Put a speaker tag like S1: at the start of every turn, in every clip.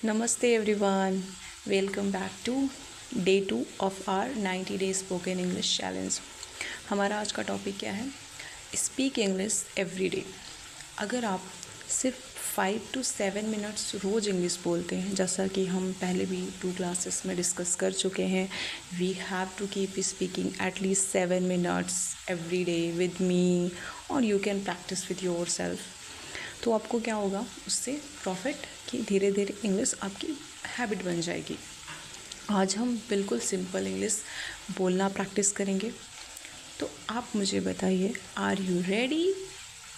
S1: Namaste everyone. Welcome back to day 2 of our 90 days spoken English challenge. हमारा आज का topic क्या है? Speak English every day. अगर आप सिर्फ 5 to 7 मिनट्स रोज़ इंग्लिश बोलते हैं, जैसा कि हम पहले भी 2 क्लासेस में डिस्कस कर चुके हैं, we have to keep speaking at least 7 minutes every day with me, और you can practice with yourself. तो आपको क्या होगा उससे प्रॉफिट कि धीरे धीरे इंग्लिश आपकी हैबिट बन जाएगी। आज हम बिल्कुल सिंपल इंग्लिश बोलना प्रैक्टिस करेंगे। तो आप मुझे बताइए, are you ready?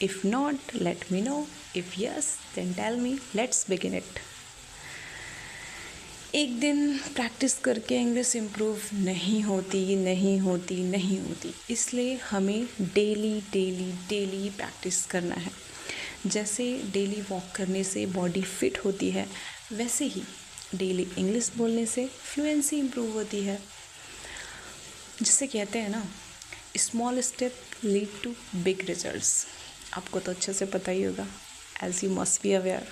S1: If not let me know, if yes then tell me. Let's begin it. एक दिन प्रैक्टिस करके इंग्लिश इम्प्रूव नहीं होती, इसलिए हमें डेली डेली डेली प्रैक्टिस करना है। जैसे डेली वॉक करने से बॉडी फिट होती है, वैसे ही डेली इंग्लिश बोलने से फ्लुएंसी इम्प्रूव होती है। जिसे कहते हैं ना, small step lead to big results. आपको तो अच्छे से पता ही होगा, as you must be aware.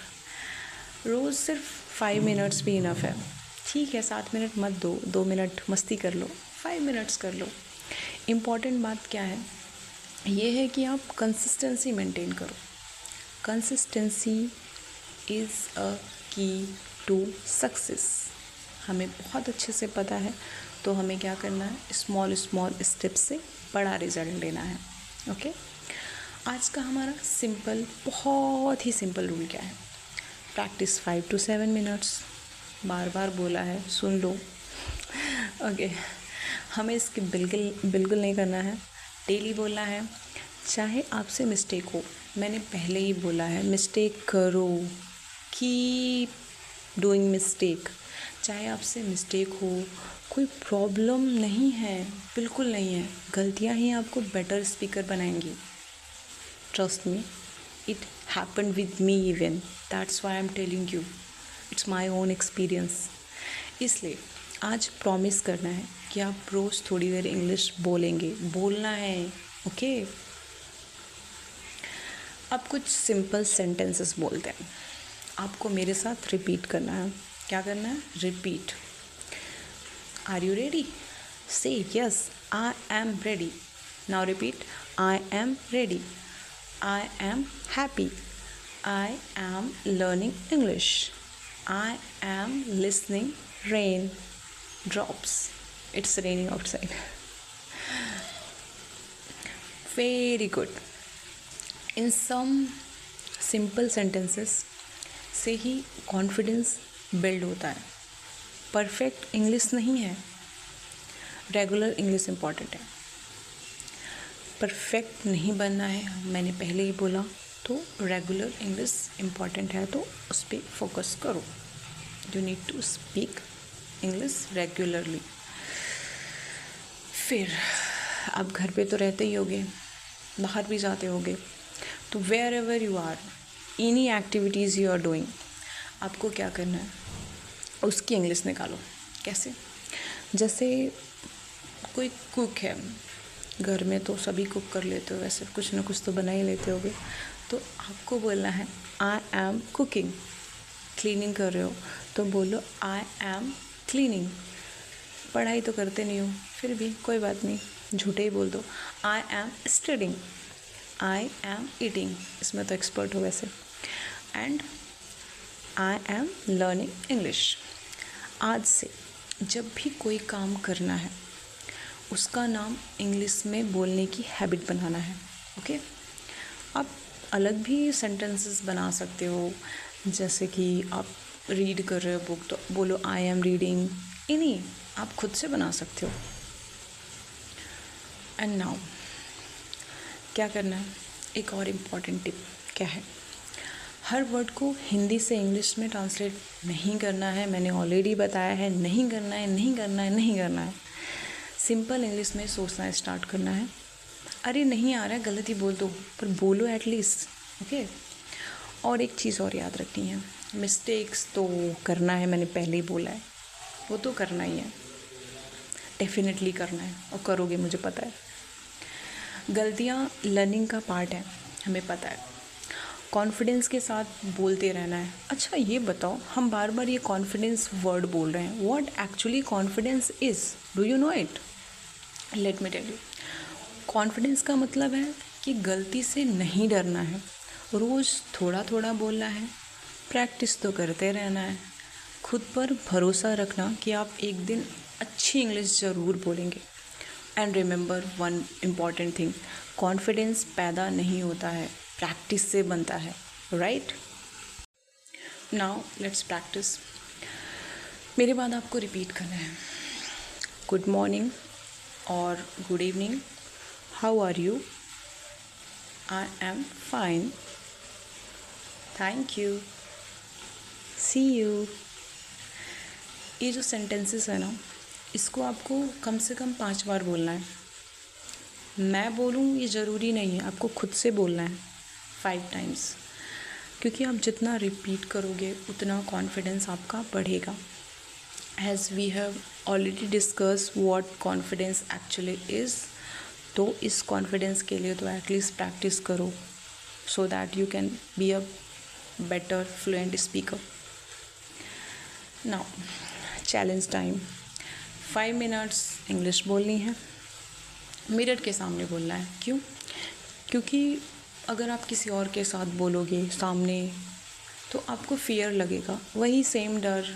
S1: रोज़ सिर्फ 5 मिनट्स भी इनफ है। ठीक है, 7 मिनट मत दो, 2 मिनट मस्ती कर लो, 5 मिनट्स कर लो। इम्पॉर्टेंट बात क्या है? ये है कि आप कंसिस्टेंसी मेंटेन करो। कंसिस्टेंसी इज़ अ की टू सक्सेस। हमें बहुत अच्छे से पता है, तो हमें क्या करना है? स्मॉल स्टेप से बड़ा रिजल्ट लेना है। ओके, आज का हमारा बहुत ही सिंपल रूल क्या है? Practice 5 to 7 minutes. बार बार बोला है, सुन लो। ओके, हमें इसकी बिल्कुल नहीं करना है, डेली बोलना है। चाहे आपसे मिस्टेक हो, मैंने पहले ही बोला है, मिस्टेक करो, कीप डूइंग मिस्टेक। चाहे आपसे मिस्टेक हो, कोई प्रॉब्लम नहीं है, बिल्कुल नहीं है। गलतियाँ ही आपको बेटर स्पीकर बनाएंगी। Trust me, it happened with me even, that's why I am telling you, it's my own experience. इसलिए आज प्रॉमिस करना है कि आप रोज़ थोड़ी देर इंग्लिश बोलेंगे, बोलना है। ओके, अब कुछ सिंपल सेंटेंसेस बोलते हैं। आपको मेरे साथ रिपीट करना है। क्या करना है? Repeat. Are you ready? Say yes, I am ready. Now repeat. I am ready. I am happy. I am learning English. I am listening rain drops. It's raining outside. Very good. In some simple sentences से ही confidence build होता है। Perfect English नहीं है, regular English important है। Perfect नहीं बनना है, मैंने पहले ही बोला, तो रेगुलर इंग्लिश इम्पॉर्टेंट है, तो उस पर फोकस करो। You need to speak English regularly. फिर आप घर पे तो रहते ही होगे, बाहर भी जाते होगे, तो wherever you are, any activities you are doing, आपको क्या करना है? उसकी इंग्लिश निकालो। कैसे? जैसे कोई कुक है, घर में तो सभी कुक कर लेते हो, वैसे कुछ ना कुछ तो बना ही लेते होगे, तो आपको बोलना है आई एम कुकिंग। क्लीनिंग कर रहे हो तो बोलो आई एम क्लीनिंग। पढ़ाई तो करते नहीं हो, फिर भी कोई बात नहीं, झूठे ही बोल दो। I am studying. I am eating, इसमें तो एक्सपर्ट हो वैसे। And I am learning English. आज से जब भी कोई काम करना है, उसका नाम इंग्लिश में बोलने की हैबिट बनाना है। ओके, आप अलग भी सेंटेंसेस बना सकते हो। जैसे कि आप रीड कर रहे हो बुक, तो बोलो आई एम रीडिंग। इन्हीं आप खुद से बना सकते हो। एंड नाउ क्या करना है? एक और इम्पॉर्टेंट टिप क्या है? हर वर्ड को हिंदी से इंग्लिश में ट्रांसलेट नहीं करना है। मैंने ऑलरेडी बताया है, नहीं करना है। सिंपल इंग्लिश में सोचना स्टार्ट करना है। अरे नहीं आ रहा है, गलत ही बोल दो, पर बोलो एटलीस्ट। ओके, और एक चीज़ और याद रखनी है, मिस्टेक्स तो करना है, मैंने पहले ही बोला है, वो तो करना ही है, डेफिनेटली करना है, और करोगे, मुझे पता है। गलतियाँ लर्निंग का पार्ट है, हमें पता है। कॉन्फिडेंस के साथ बोलते रहना है। अच्छा ये बताओ, हम बार बार ये कॉन्फिडेंस वर्ड बोल रहे हैं, what actually confidence is, do you know it? Let me tell you. Confidence का मतलब है कि गलती से नहीं डरना है, रोज़ थोड़ा थोड़ा बोलना है, प्रैक्टिस तो करते रहना है, खुद पर भरोसा रखना कि आप एक दिन अच्छी इंग्लिश ज़रूर बोलेंगे। And remember one important thing, confidence पैदा नहीं होता है, प्रैक्टिस से बनता है, राइट? Now let's practice. मेरे बाद आपको रिपीट करना है, गुड मॉर्निंग और good evening, how are you, I am fine, thank you, see you. ये जो सेंटेंसेस है ना, इसको आपको कम से कम 5 बार बोलना है। मैं बोलूँ ये ज़रूरी नहीं है, आपको खुद से बोलना है 5 टाइम्स, क्योंकि आप जितना रिपीट करोगे उतना कॉन्फिडेंस आपका बढ़ेगा। As we have already discuss what confidence actually is, तो इस कॉन्फिडेंस के लिए तो एटलीस्ट प्रैक्टिस करो, so that you can be a better fluent speaker. Now challenge time, 5 minutes English बोलनी है, मिरर के सामने बोलना है। क्यों? क्योंकि अगर आप किसी और के साथ बोलोगे सामने तो आपको फियर लगेगा, वही सेम डर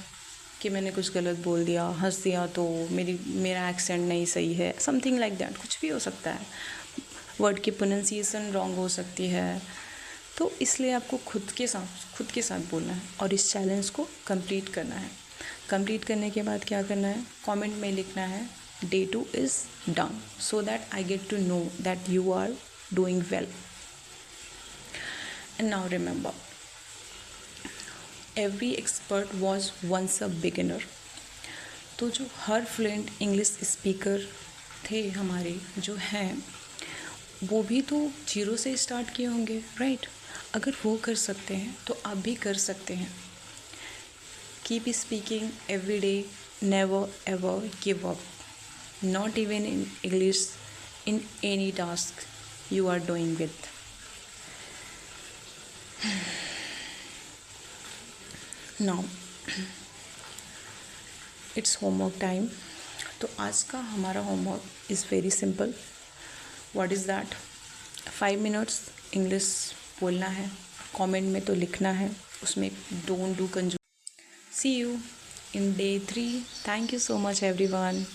S1: कि मैंने कुछ गलत बोल दिया, हंस दिया तो मेरा एक्सेंट नहीं सही है, समथिंग लाइक दैट, कुछ भी हो सकता है, वर्ड की प्रोनाउंसिएशन रॉन्ग हो सकती है। तो इसलिए आपको खुद के साथ बोलना है और इस चैलेंज को कंप्लीट करना है। कंप्लीट करने के बाद क्या करना है, कमेंट में लिखना है day 2 is done, so that I get to know that you are doing well. And now remember, every expert was once a beginner. तो जो हर फ्लुएंट इंग्लिश स्पीकर थे हमारे जो हैं, वो भी तो 0 से स्टार्ट किए होंगे, राइट? अगर वो कर सकते हैं तो आप भी कर सकते हैं। Keep speaking every day, never ever give up, not even in English, in any task you are doing with. Now it's homework time. तो आज का हमारा homework is very simple. What is that? 5 minutes English बोलना है, comment में तो लिखना है, उसमें डोंट डू कंजूस। सी you in day 3. Thank you so much everyone.